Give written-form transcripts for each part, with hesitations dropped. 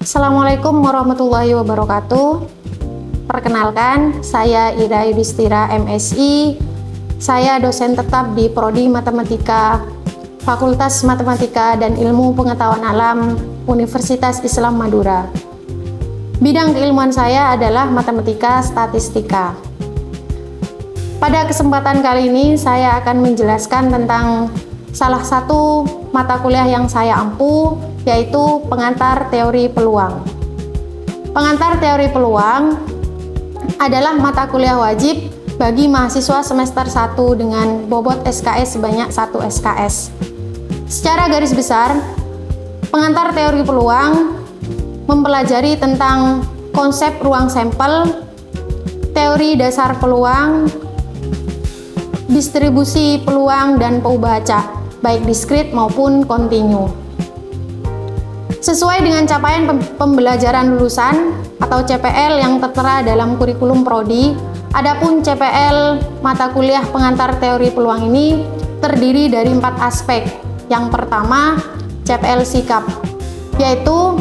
Assalamualaikum warahmatullahi wabarakatuh. Perkenalkan, saya Ida Yudhistira MSI. Saya dosen tetap di Prodi Matematika, Fakultas Matematika dan Ilmu Pengetahuan Alam, Universitas Islam Madura. Bidang keilmuan saya adalah matematika statistika. Pada kesempatan kali ini, saya akan menjelaskan tentang salah satu mata kuliah yang saya ampu, yaitu pengantar teori peluang. Pengantar teori peluang adalah mata kuliah wajib bagi mahasiswa semester 1 dengan bobot SKS sebanyak 1 SKS. Secara garis besar, pengantar teori peluang mempelajari tentang konsep ruang sampel, teori dasar peluang, distribusi peluang dan peubah-acak, baik diskrit maupun kontinu. Sesuai dengan capaian pembelajaran lulusan atau CPL yang tertera dalam kurikulum prodi, adapun CPL mata kuliah pengantar teori peluang ini terdiri dari 4 aspek. Yang pertama, CPL sikap, yaitu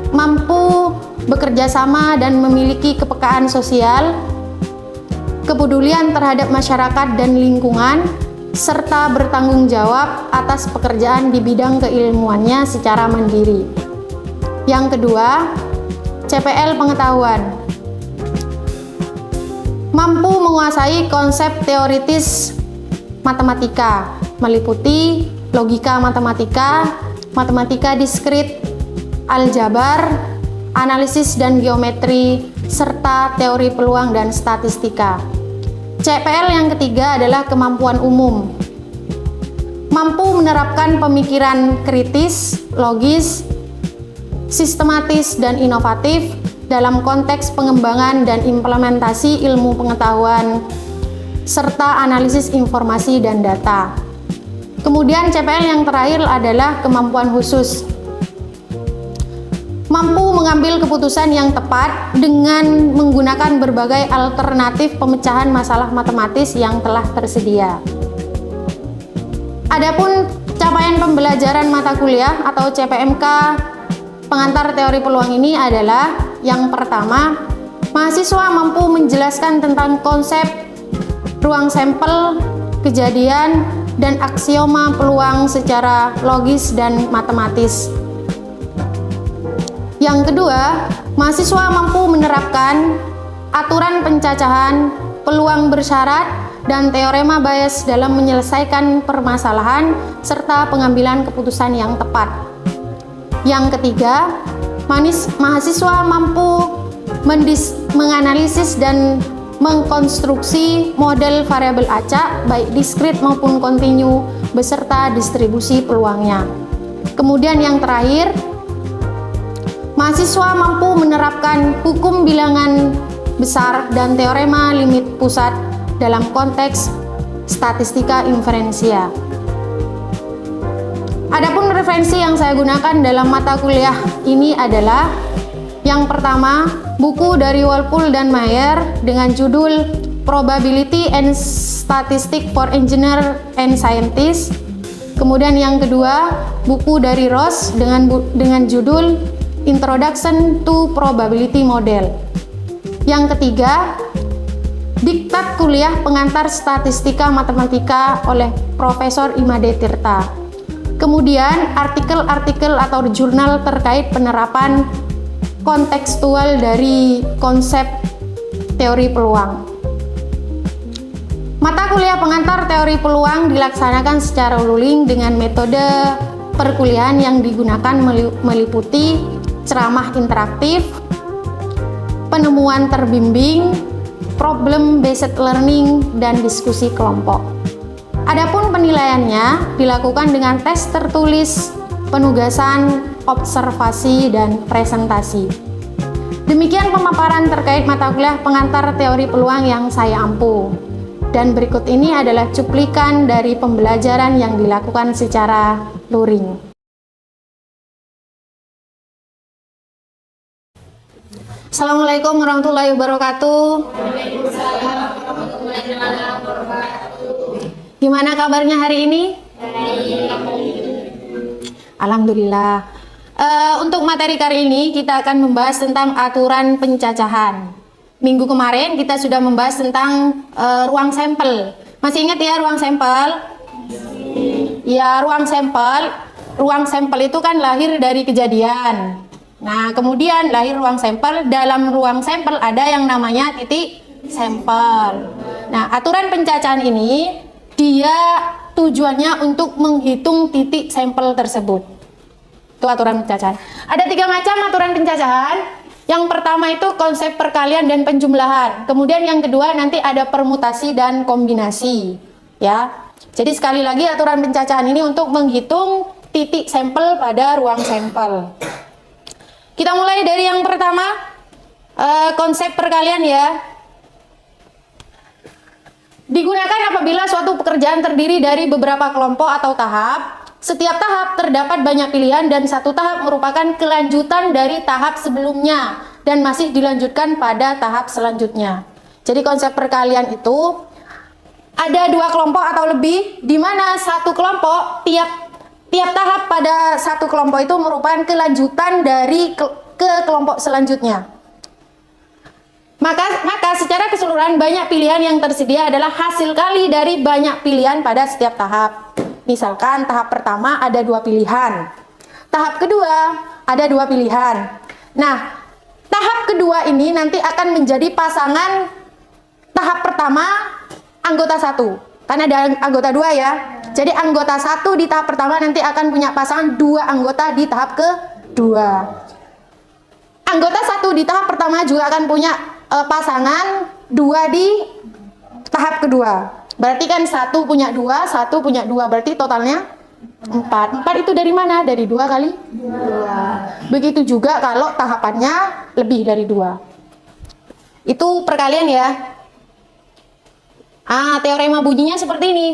mampu bekerja sama dan memiliki kepekaan sosial, kepedulian terhadap masyarakat dan lingkungan, serta bertanggung jawab atas pekerjaan di bidang keilmuannya secara mandiri. Yang kedua, CPL pengetahuan. Mampu menguasai konsep teoritis matematika, meliputi logika matematika, matematika diskrit, aljabar, analisis dan geometri, serta teori peluang dan statistika. CPL yang ketiga adalah kemampuan umum. Mampu menerapkan pemikiran kritis, logis, sistematis, dan inovatif dalam konteks pengembangan dan implementasi ilmu pengetahuan, serta analisis informasi dan data. Kemudian CPL yang terakhir adalah kemampuan khusus. Mampu mengambil keputusan yang tepat dengan menggunakan berbagai alternatif pemecahan masalah matematis yang telah tersedia. Adapun capaian pembelajaran mata kuliah atau CPMK pengantar teori peluang ini adalah yang pertama, mahasiswa mampu menjelaskan tentang konsep ruang sampel, kejadian, dan aksioma peluang secara logis dan matematis. Yang kedua, mahasiswa mampu menerapkan aturan pencacahan, peluang bersyarat, dan teorema Bayes dalam menyelesaikan permasalahan serta pengambilan keputusan yang tepat. Yang ketiga, mahasiswa mampu menganalisis dan mengkonstruksi model variabel acak baik diskrit maupun kontinu beserta distribusi peluangnya. Kemudian yang terakhir, mahasiswa mampu menerapkan hukum bilangan besar dan teorema limit pusat dalam konteks statistika inferensia. Adapun referensi yang saya gunakan dalam mata kuliah ini adalah yang pertama, buku dari Walpole dan Mayer dengan judul Probability and Statistics for Engineer and Scientists. Kemudian yang kedua, buku dari Ross dengan judul Introduction to Probability Model. Yang ketiga, diktat kuliah pengantar statistika matematika oleh Profesor Imade Tirta. Kemudian artikel-artikel atau jurnal terkait penerapan kontekstual dari konsep teori peluang. Mata kuliah pengantar teori peluang dilaksanakan secara luring dengan metode perkuliahan yang digunakan meliputi ceramah interaktif, penemuan terbimbing, problem based learning, dan diskusi kelompok. Adapun penilaiannya dilakukan dengan tes tertulis, penugasan, observasi, dan presentasi. Demikian pemaparan terkait mata kuliah pengantar teori peluang yang saya ampu. Dan berikut ini adalah cuplikan dari pembelajaran yang dilakukan secara luring. Assalamualaikum warahmatullahi wabarakatuh. Waalaikumsalam warahmatullahi wabarakatuh. Gimana kabarnya hari ini? Baik. Alhamdulillah. Untuk materi kali ini kita akan membahas tentang aturan pencacahan. Minggu kemarin kita sudah membahas tentang ruang sampel. Masih ingat ya ruang sampel? Ya, ruang sampel. Ruang sampel itu kan lahir dari kejadian. Nah, kemudian lahir ruang sampel. Dalam ruang sampel ada yang namanya titik sampel. Nah, aturan pencacahan ini dia tujuannya untuk menghitung titik sampel tersebut. Itu aturan pencacahan. Ada 3 macam aturan pencacahan. Yang pertama itu konsep perkalian dan penjumlahan. Kemudian yang kedua nanti ada permutasi dan kombinasi. Ya. Jadi sekali lagi aturan pencacahan ini untuk menghitung titik sampel pada ruang sampel. Kita mulai dari yang pertama, konsep perkalian ya. Digunakan apabila suatu pekerjaan terdiri dari beberapa kelompok atau tahap. Setiap tahap terdapat banyak pilihan dan satu tahap merupakan kelanjutan dari tahap sebelumnya dan masih dilanjutkan pada tahap selanjutnya. Jadi konsep perkalian itu ada 2 kelompok atau lebih, di mana satu kelompok tiap tahap pada satu kelompok itu merupakan kelanjutan dari ke kelompok selanjutnya. Maka secara keseluruhan banyak pilihan yang tersedia adalah hasil kali dari banyak pilihan pada setiap tahap. Misalkan tahap pertama ada 2 pilihan, tahap kedua ada 2 pilihan. Nah, tahap kedua ini nanti akan menjadi pasangan tahap pertama anggota 1. Kan ada anggota 2 ya. Jadi anggota 1 di tahap pertama nanti akan punya pasangan 2 anggota di tahap kedua. Anggota 1 di tahap pertama juga akan punya pasangan 2 di tahap kedua. Berarti kan 1 punya 2, 1 punya 2, berarti totalnya 4. 4 itu dari mana? Dari 2 kali 2. Begitu juga kalau tahapannya lebih dari 2. Itu perkalian ya. Teorema bunyinya seperti ini.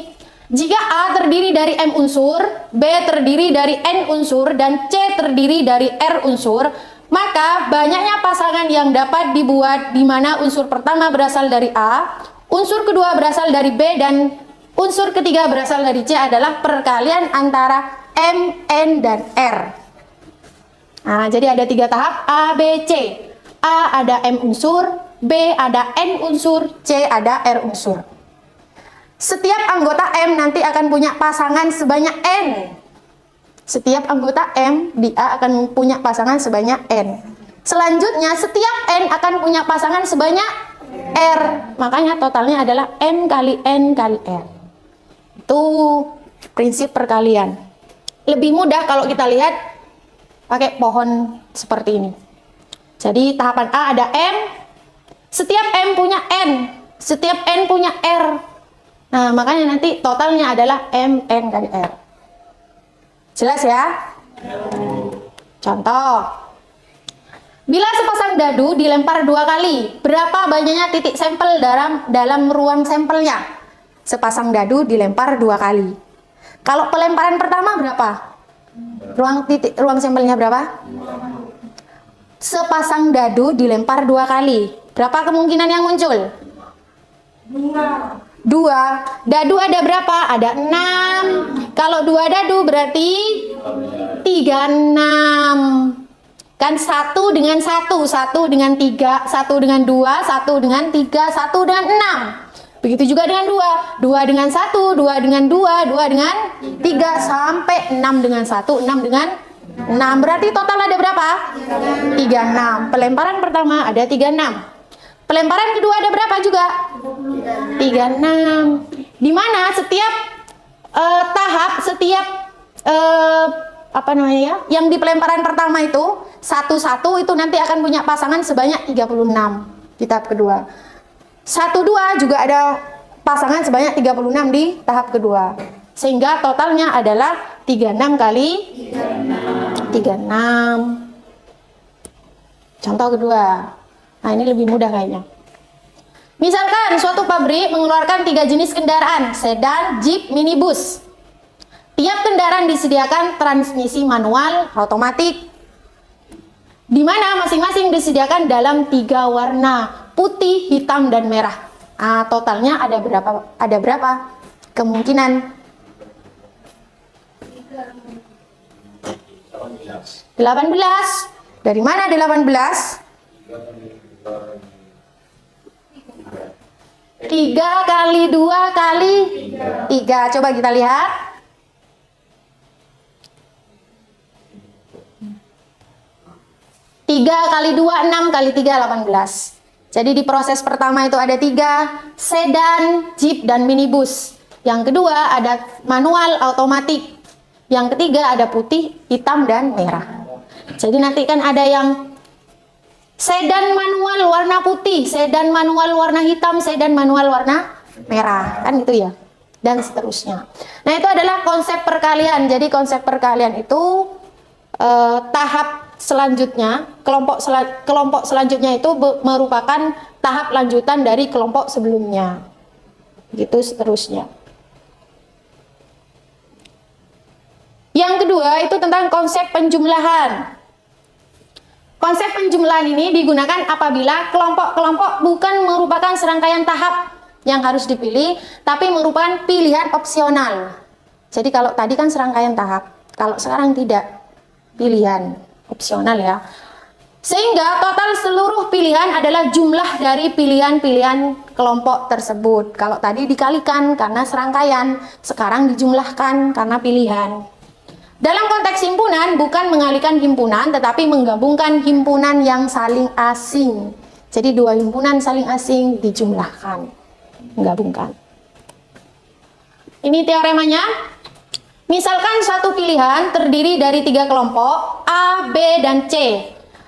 Jika A terdiri dari M unsur, B terdiri dari N unsur, dan C terdiri dari R unsur, maka banyaknya pasangan yang dapat dibuat di mana unsur pertama berasal dari A, unsur kedua berasal dari B, dan unsur ketiga berasal dari C adalah perkalian antara M, N, dan R. Nah, jadi ada 3 tahap A, B, C. A ada M unsur, B ada N unsur, C ada R unsur. Setiap anggota M nanti akan punya pasangan sebanyak N. Setiap anggota M di A akan punya pasangan sebanyak N. Selanjutnya setiap N akan punya pasangan sebanyak R, makanya totalnya adalah M kali N kali R. Itu prinsip perkalian. Lebih mudah kalau kita lihat pakai pohon seperti ini. Jadi tahapan A ada M, setiap M punya N, setiap N punya R. Nah, makanya nanti totalnya adalah M, N kali R. Jelas ya? Contoh. Bila sepasang dadu dilempar 2 kali, berapa banyaknya titik sampel dalam ruang sampelnya? Sepasang dadu dilempar 2 kali. Kalau pelemparan pertama berapa? Ruang sampelnya berapa? Sepasang dadu dilempar 2 kali. Berapa kemungkinan yang muncul? 2. Dadu ada berapa? Ada 6. Kalau 2 dadu berarti 36. Kan 1 dengan 1, 1 dengan 3, 1 dengan 2, 1 dengan 3, 1 dengan 6. Begitu juga dengan 2, 2 dengan 1, 2 dengan 2, 2 dengan 3, sampai 6 dengan 1, 6 dengan 6. Berarti total ada berapa? 36. Pelemparan pertama ada 36. Pelemparan kedua ada berapa juga? 36. Di mana setiap tahap, setiap yang di pelemparan pertama itu satu-satu itu nanti akan punya pasangan sebanyak 36 di tahap kedua. 1-2 juga ada pasangan sebanyak 36 di tahap kedua. Sehingga totalnya adalah 36 kali 36. Contoh kedua. Nah, ini lebih mudah kayaknya. Misalkan suatu pabrik mengeluarkan 3 jenis kendaraan, sedan, jeep, minibus. Tiap kendaraan disediakan transmisi manual, otomatis, di mana masing-masing disediakan dalam 3 warna, putih, hitam, dan merah. Nah, totalnya ada berapa? Ada berapa kemungkinan? 18. Dari mana 18? 3 kali 2 kali 3. Coba kita lihat. 3 kali 2, 6 kali 3, 18. Jadi di proses pertama itu ada 3, sedan, jeep, dan minibus. Yang kedua ada manual, otomatik. Yang ketiga ada putih, hitam, dan merah. Jadi nanti kan ada yang sedan manual warna putih, sedan manual warna hitam, sedan manual warna merah. Kan gitu ya. Dan seterusnya. Nah itu adalah konsep perkalian. Jadi konsep perkalian itu tahap selanjutnya, kelompok selanjutnya itu merupakan tahap lanjutan dari kelompok sebelumnya. Gitu seterusnya. Yang kedua itu tentang konsep penjumlahan. Konsep penjumlahan ini digunakan apabila kelompok-kelompok bukan merupakan serangkaian tahap yang harus dipilih, tapi merupakan pilihan opsional. Jadi kalau tadi kan serangkaian tahap, kalau sekarang tidak, pilihan opsional ya. Sehingga total seluruh pilihan adalah jumlah dari pilihan-pilihan kelompok tersebut. Kalau tadi dikalikan karena serangkaian, sekarang dijumlahkan karena pilihan. Dalam konteks himpunan, bukan mengalihkan himpunan, tetapi menggabungkan himpunan yang saling asing. Jadi dua himpunan saling asing dijumlahkan, menggabungkan. Ini teoremanya. Misalkan suatu pilihan terdiri dari 3 kelompok, A, B, dan C.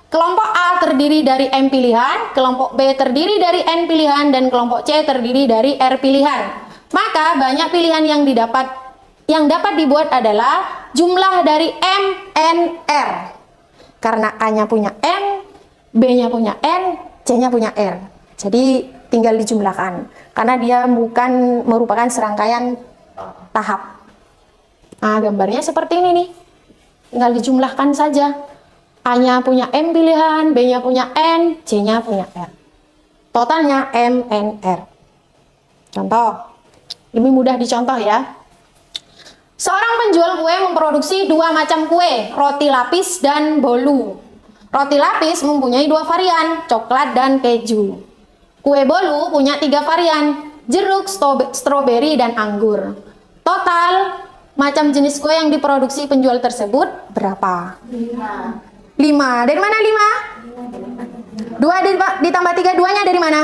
Kelompok A terdiri dari M pilihan, kelompok B terdiri dari N pilihan, dan kelompok C terdiri dari R pilihan. Maka banyak pilihan yang dapat dibuat adalah jumlah dari M, N, R. Karena A-nya punya M, B-nya punya N, C-nya punya R. Jadi tinggal dijumlahkan. Karena dia bukan merupakan serangkaian tahap. Nah, gambarnya seperti ini nih. Tinggal dijumlahkan saja. A-nya punya M pilihan, B-nya punya N, C-nya punya R. Totalnya M, N, R. Contoh. Lebih mudah dicontoh ya. Seorang penjual kue memproduksi 2 macam kue, roti lapis dan bolu. Roti lapis mempunyai 2 varian, coklat dan keju. Kue bolu punya 3 varian, jeruk, stroberi, dan anggur. Total macam jenis kue yang diproduksi penjual tersebut berapa? 5. Dari mana 5? 2 ditambah 3, 2-nya dari mana?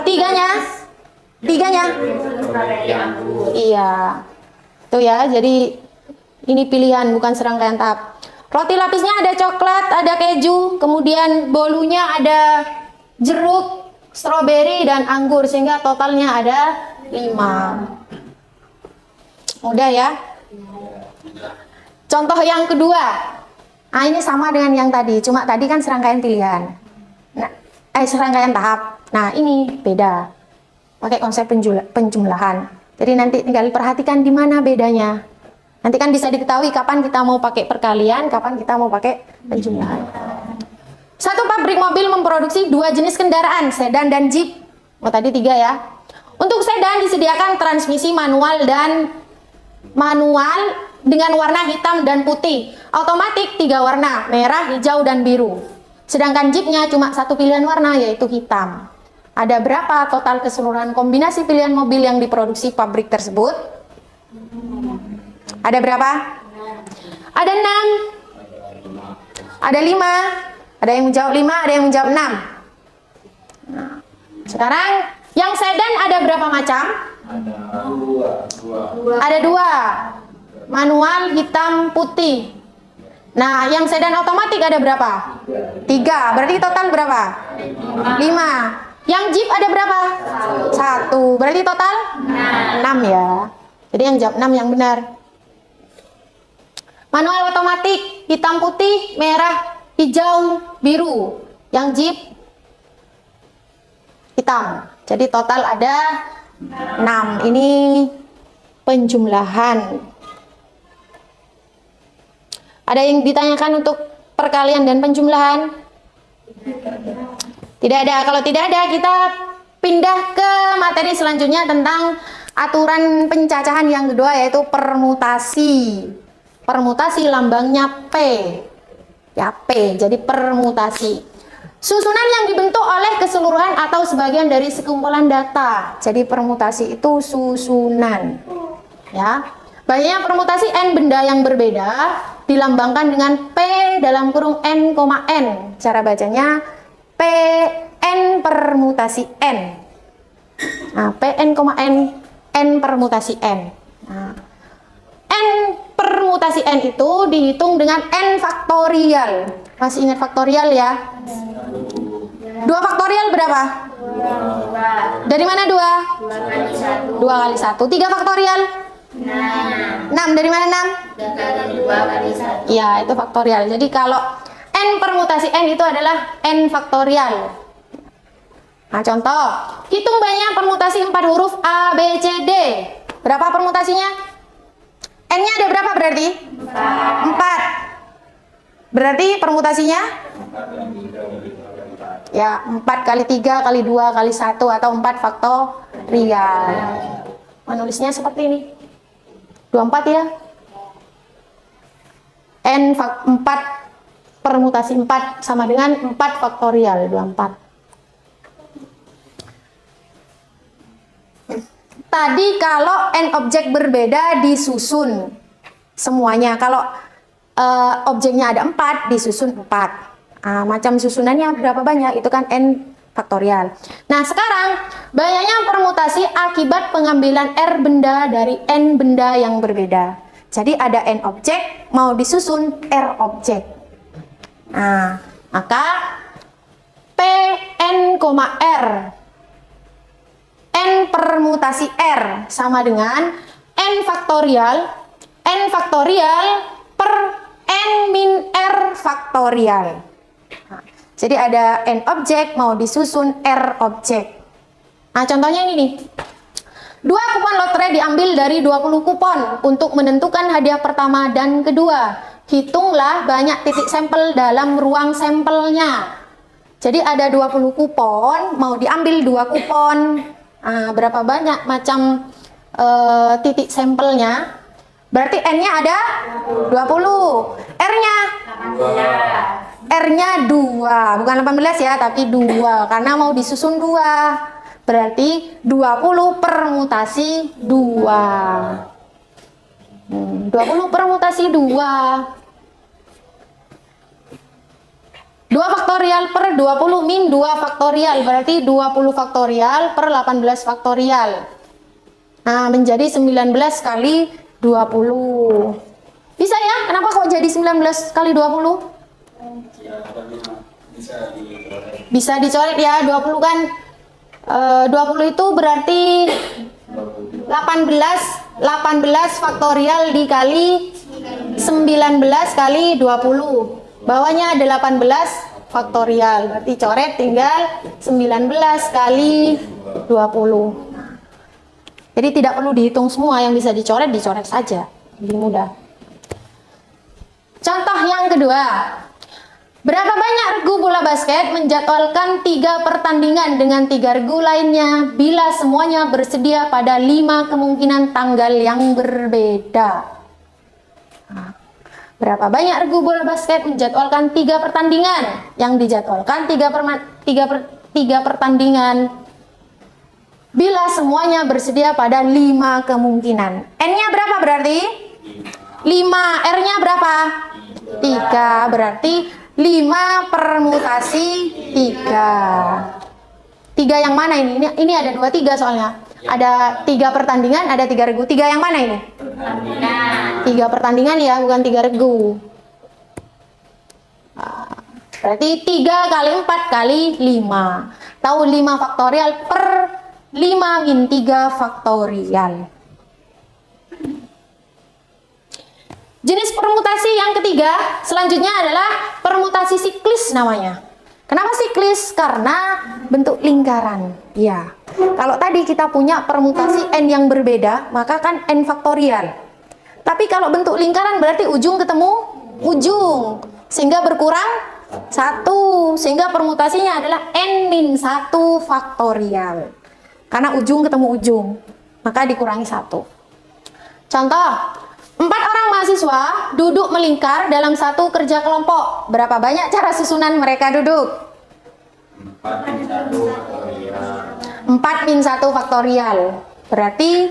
3-nya? 3-nya? Iya. Tuh ya, jadi ini pilihan bukan serangkaian tahap. Roti lapisnya ada coklat, ada keju, kemudian bolunya ada jeruk, stroberi, dan anggur, sehingga totalnya ada 5. Mudah ya. Contoh yang kedua. Nah, ini sama dengan yang tadi, cuma tadi kan serangkaian pilihan. Nah, serangkaian tahap. Nah, ini beda. Pakai konsep penjumlahan. Jadi nanti tinggal perhatikan di mana bedanya. Nanti kan bisa diketahui kapan kita mau pakai perkalian, kapan kita mau pakai penjumlahan. Satu pabrik mobil memproduksi 2 jenis kendaraan, sedan dan jeep. Oh, tadi 3 ya. Untuk sedan disediakan transmisi manual dengan warna hitam dan putih. Otomatik 3 warna, merah, hijau, dan biru. Sedangkan jeepnya cuma 1 pilihan warna, yaitu hitam. Ada berapa total keseluruhan kombinasi pilihan mobil yang diproduksi pabrik tersebut? Ada berapa? Ada 6. Ada 5. Ada yang menjawab 5, ada yang menjawab 6. Nah, sekarang yang sedan ada berapa macam? Ada 2. Manual, hitam, putih. Nah, yang sedan otomatis ada berapa? 3. Berarti total berapa? 5. Yang jeep ada berapa? 1. Berarti total 6 ya. Jadi yang jawab 6 yang benar. Manual otomatis, hitam, putih, merah, hijau, biru. Yang jeep hitam. Jadi total ada 6. Ini penjumlahan. Ada yang ditanyakan untuk perkalian dan penjumlahan? Tidak ada. Kalau tidak ada, kita pindah ke materi selanjutnya tentang aturan pencacahan yang kedua, yaitu permutasi. permutasi lambangnya P. Ya, P. Jadi permutasi. Susunan yang dibentuk oleh keseluruhan atau sebagian dari sekumpulan data. Jadi permutasi itu susunan. Ya. Banyaknya permutasi n benda yang berbeda dilambangkan dengan P dalam kurung n, n. Cara bacanya P n permutasi n. Nah, P n, n permutasi n. Nah, n permutasi n itu dihitung dengan n faktorial. Masih ingat faktorial ya? 2 faktorial berapa? 2. Dari mana 2? 2 kali 1. 2 kali 1. 3 faktorial? 6. 6. Dari mana 6? 3 kali 2 kali 1. Ya, itu faktorial. Jadi kalau n permutasi n itu adalah n faktorial. Nah, contoh. Hitung banyak permutasi 4 huruf A, B, C, D. Berapa permutasinya? N-nya ada berapa berarti? 4. Berarti permutasinya? Ya, 4 kali 3 kali 2 kali 1 atau 4 faktorial. Menulisnya seperti ini. 24 ya. N 4 permutasi 4 sama dengan 4 faktorial 24. Tadi kalau n objek berbeda disusun semuanya. Kalau objeknya ada 4 disusun 4. Macam susunannya berapa banyak itu kan n faktorial. Nah, sekarang banyaknya permutasi akibat pengambilan R benda dari N benda yang berbeda. Jadi ada N objek mau disusun R objek. Nah, maka P N, R N permutasi R sama dengan N faktorial per N min R faktorial. Nah, jadi ada N objek mau disusun R objek. Nah, contohnya ini nih. 2 kupon lotre diambil dari 20 kupon untuk menentukan hadiah pertama dan kedua. Hitunglah banyak titik sampel dalam ruang sampelnya. Jadi ada 20 kupon, mau diambil 2 kupon. Berapa banyak macam titik sampelnya? Berarti N-nya ada 20. R-nya? 18. R-nya 2, bukan 18 ya, tapi 2 karena mau disusun 2. Berarti 20 permutasi 2. 20 permutasi 2. 2 faktorial per 20 min 2 faktorial berarti 20 faktorial per 18 faktorial. Nah, menjadi 19 kali 20. Bisa ya? Kenapa kok jadi 19 kali 20? Bisa dicoret ya, 20 kan 20 itu berarti 18 faktorial dikali 19 kali 20. Bawahnya ada 18 faktorial. Berarti coret tinggal 19 kali 20. Jadi tidak perlu dihitung semua, yang bisa dicoret saja. Lebih mudah. Contoh yang kedua. Berapa banyak regu bola basket menjadwalkan 3 pertandingan dengan 3 regu lainnya bila semuanya bersedia pada 5 kemungkinan tanggal yang berbeda? Berapa banyak regu bola basket menjadwalkan 3 pertandingan yang dijadwalkan 3 pertandingan bila semuanya bersedia pada 5 kemungkinan? N-nya berapa berarti? 5. R-nya berapa? 3. Berarti 5 permutasi 3. 3 yang mana ini? Ini ada 2 3 soalnya. Ada 3 pertandingan, ada 3 regu. 3 yang mana ini? 3 pertandingan ya, bukan 3 regu. Berarti 3 kali 4 kali 5. Tahu 5 faktorial per 5 min 3 faktorial. Jenis permutasi yang ketiga selanjutnya adalah permutasi siklis namanya. Kenapa siklis? Karena bentuk lingkaran. Ya. Kalau tadi kita punya permutasi n yang berbeda, maka kan n faktorial. Tapi kalau bentuk lingkaran berarti ujung ketemu ujung, sehingga berkurang 1, sehingga permutasinya adalah n min 1 faktorial. Karena ujung ketemu ujung, maka dikurangi 1. Contoh, 4 orang mahasiswa duduk melingkar dalam satu kerja kelompok. Berapa banyak cara susunan mereka duduk? 4 min 1 faktorial. Berarti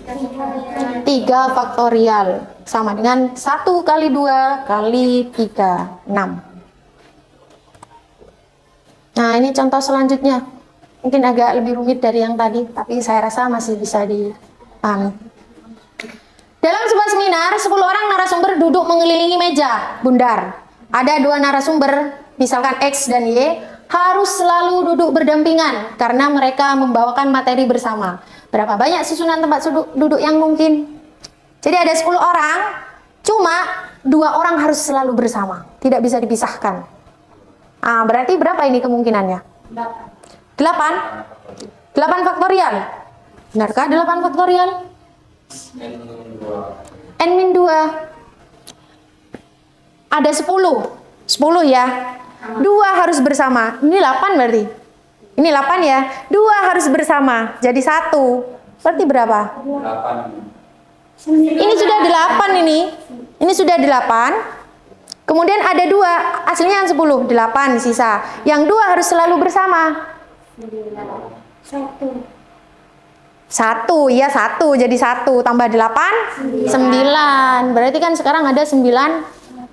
3 faktorial. Sama dengan 1 kali 2 kali 3, 6. Nah, ini contoh selanjutnya. Mungkin agak lebih rumit dari yang tadi, tapi saya rasa masih bisa dipahami. Dalam sebuah seminar, 10 orang narasumber duduk mengelilingi meja bundar. Ada 2 narasumber, misalkan X dan Y, harus selalu duduk berdampingan karena mereka membawakan materi bersama. Berapa banyak susunan tempat duduk yang mungkin? Jadi ada 10 orang, cuma 2 orang harus selalu bersama, tidak bisa dipisahkan. Berarti berapa ini kemungkinannya? 8 faktorial. Benarkah 8 faktorial? N-2. Ada 10 ya. 2 harus bersama. Ini 8 berarti. Ini 8 ya. 2 harus bersama. Jadi 1. Berarti berapa? 8. Ini sudah 8 ini. Ini sudah 8. Kemudian ada 2. Aslinya yang 10. 8 sisa. Yang 2 harus selalu bersama. 1 ya, 1 jadi 1 tambah 8 9. Berarti kan sekarang ada 9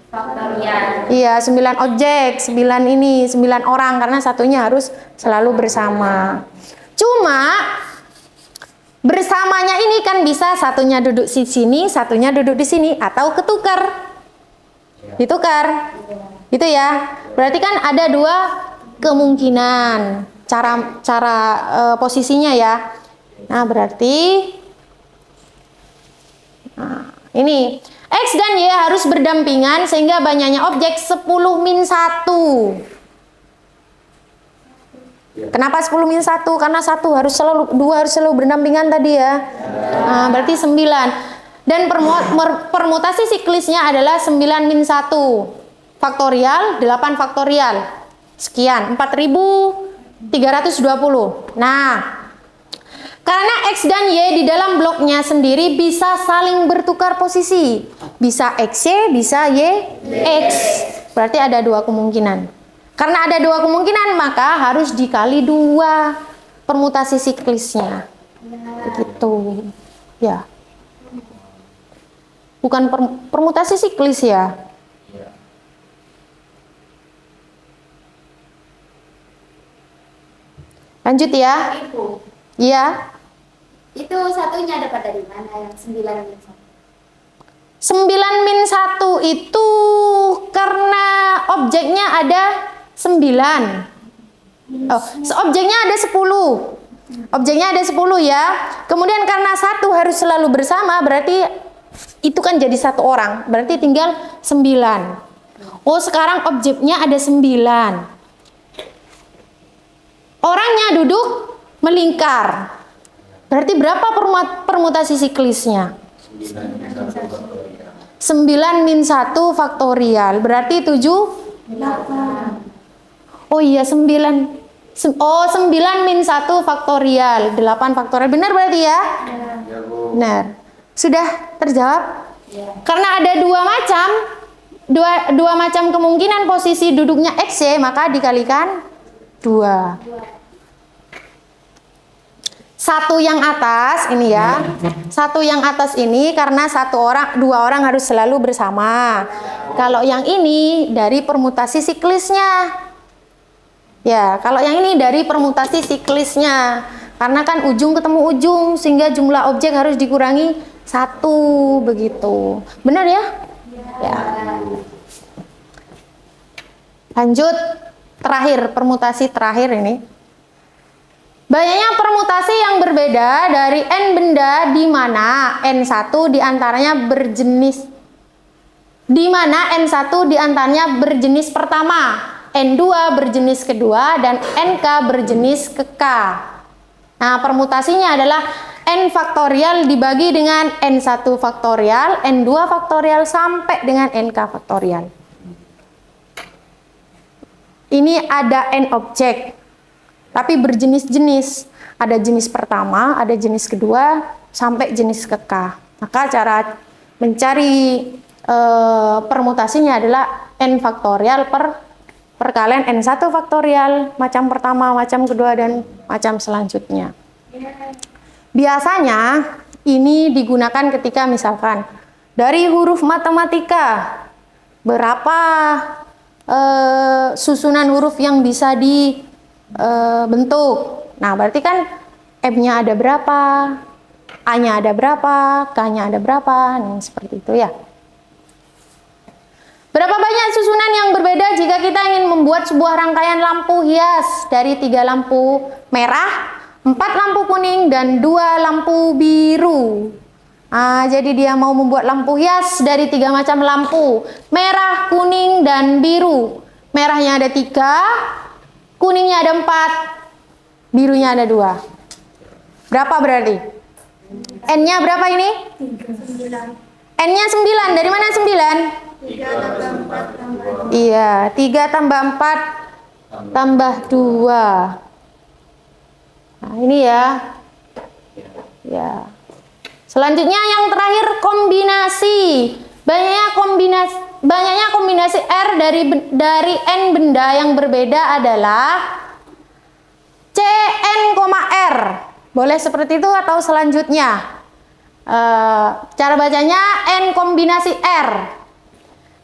faktorial. iya, 9 objek, 9 ini 9 orang karena satunya harus selalu bersama. Cuma bersamanya ini kan bisa satunya duduk di sini, satunya duduk di sini atau ketukar. Ditukar. Gitu ya. Berarti kan ada 2 kemungkinan cara posisinya ya. Nah, berarti ini X dan Y harus berdampingan sehingga banyaknya objek 10 min 1. Kenapa 10 min 1? Karena 2 harus selalu berdampingan tadi ya. Nah, berarti 9. Dan permutasi siklisnya adalah 9 min 1 faktorial, 8 faktorial. Sekian, 4320. Nah, karena X dan Y di dalam bloknya sendiri bisa saling bertukar posisi. Bisa XY, bisa YX. Berarti ada 2 kemungkinan. Karena ada 2 kemungkinan, maka harus dikali 2 permutasi siklisnya. Begitu. Ya. Bukan permutasi siklis ya. Lanjut ya. Ibu, Iya. itu satunya dapat dari mana yang 9 min 1? 9 min 1 itu karena objeknya ada 9. Objeknya ada 10. Objeknya ada 10 ya. Kemudian karena 1 harus selalu bersama, berarti itu kan jadi 1 orang. Berarti tinggal 9. Oh, sekarang objeknya ada 9. Orangnya duduk melingkar. Berarti berapa permutasi siklisnya? 9 min 1 faktorial. Berarti 8. Oh iya, 9 min 1 faktorial. 8 faktorial. Benar berarti ya? Benar. Sudah terjawab? Karena ada 2 macam. Dua macam kemungkinan posisi duduknya XY, maka dikalikan 2. 1 yang atas ini ya. 1 yang atas ini karena 2 orang harus selalu bersama. Kalau yang ini dari permutasi siklisnya. Ya, kalau yang ini dari permutasi siklisnya. Karena kan ujung ketemu ujung sehingga jumlah objek harus dikurangi 1 begitu. Benar ya? Ya. Lanjut terakhir, permutasi terakhir ini. Banyaknya permutasi yang berbeda dari N benda di mana N1 diantaranya berjenis berjenis pertama, N2 berjenis kedua, dan NK berjenis ke K. Nah, permutasinya adalah N faktorial dibagi dengan N1 faktorial, N2 faktorial sampai dengan NK faktorial. Ini ada N objek, tapi berjenis-jenis. Ada jenis pertama, ada jenis kedua, sampai jenis ke K. Maka cara mencari permutasinya adalah n faktorial perkalian n1 faktorial, macam pertama, macam kedua, dan macam selanjutnya. Biasanya ini digunakan ketika misalkan dari huruf matematika berapa susunan huruf yang bisa dibentuk. Nah, berarti kan M-nya ada berapa, A-nya ada berapa, K-nya ada berapa, nah, seperti itu ya. Berapa banyak susunan yang berbeda jika kita ingin membuat sebuah rangkaian lampu hias dari 3 lampu merah, 4 lampu kuning, dan 2 lampu biru. Jadi dia mau membuat lampu hias dari 3 macam lampu, merah, kuning, dan biru. Merahnya ada 3, kuningnya ada 4, birunya ada 2. Berapa berarti? N-nya berapa ini? 9. N-nya 9. Dari mana 9? 3 tambah 4 tambah 2. Iya, 3 tambah 4 tambah 2. Nah, ini ya. Ya. Selanjutnya yang terakhir kombinasi. Banyaknya kombinasi R dari N benda yang berbeda adalah Cn, R. Boleh seperti itu atau selanjutnya? Cara bacanya N kombinasi R.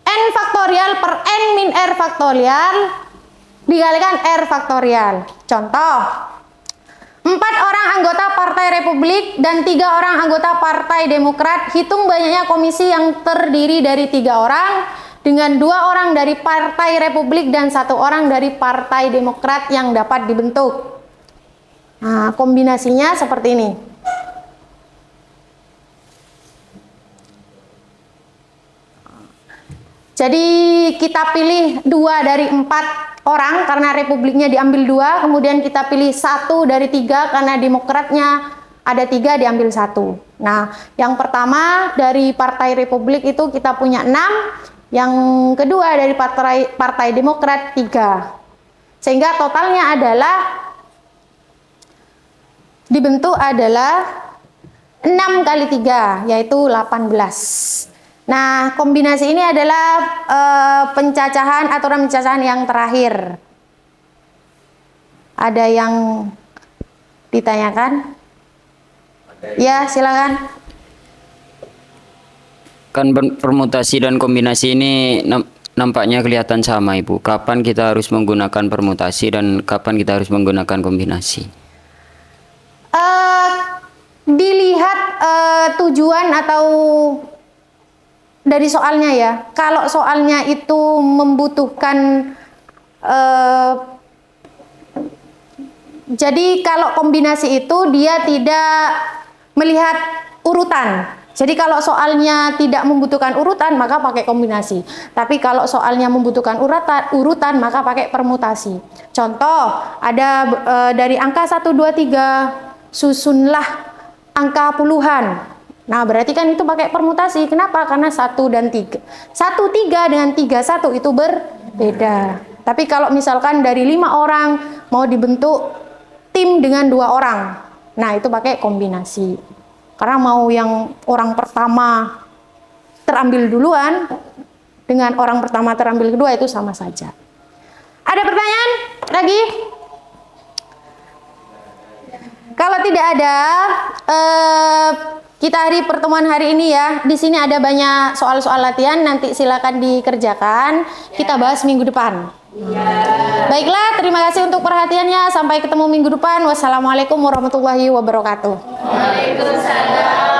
N faktorial per N min R faktorial dikalikan R faktorial. Contoh, 4 orang anggota Partai Republik dan 3 orang anggota Partai Demokrat. Hitung banyaknya komisi yang terdiri dari 3 orang dengan 2 orang dari Partai Republik dan 1 orang dari Partai Demokrat yang dapat dibentuk. Nah, kombinasinya seperti ini. Jadi kita pilih 2 dari 4 orang karena Republiknya diambil 2, kemudian kita pilih 1 dari 3 karena Demokratnya ada 3 diambil 1. Nah, yang pertama dari Partai Republik itu kita punya 6, yang kedua dari Partai Demokrat 3. Sehingga totalnya adalah dibentuk adalah 6 kali 3, yaitu 18. Nah, kombinasi ini adalah aturan pencacahan yang terakhir. Ada yang ditanyakan? Ya, silakan. Kan permutasi dan kombinasi ini nampaknya kelihatan sama, Ibu. Kapan kita harus menggunakan permutasi dan kapan kita harus menggunakan kombinasi? Dilihat tujuan atau dari soalnya ya. Kalau soalnya itu membutuhkan jadi kalau kombinasi itu dia tidak melihat urutan. Jadi kalau soalnya tidak membutuhkan urutan maka pakai kombinasi. Tapi kalau soalnya membutuhkan urutan maka pakai permutasi. Contoh, ada dari angka 1 2 3 susunlah angka puluhan. Nah, berarti kan itu pakai permutasi. Kenapa? Karena 1 dan 3. 1 3 dengan 3 1 itu berbeda. Tapi kalau misalkan dari 5 orang mau dibentuk tim dengan 2 orang. Nah, itu pakai kombinasi. Karena mau yang orang pertama terambil duluan dengan orang pertama terambil kedua itu sama saja. Ada pertanyaan lagi? Kalau tidak ada, kita pertemuan hari ini ya. Di sini ada banyak soal-soal latihan. Nanti silakan dikerjakan. Kita bahas minggu depan. Baiklah, terima kasih untuk perhatiannya. Sampai ketemu minggu depan. Wassalamualaikum warahmatullahi wabarakatuh. Waalaikumsalam.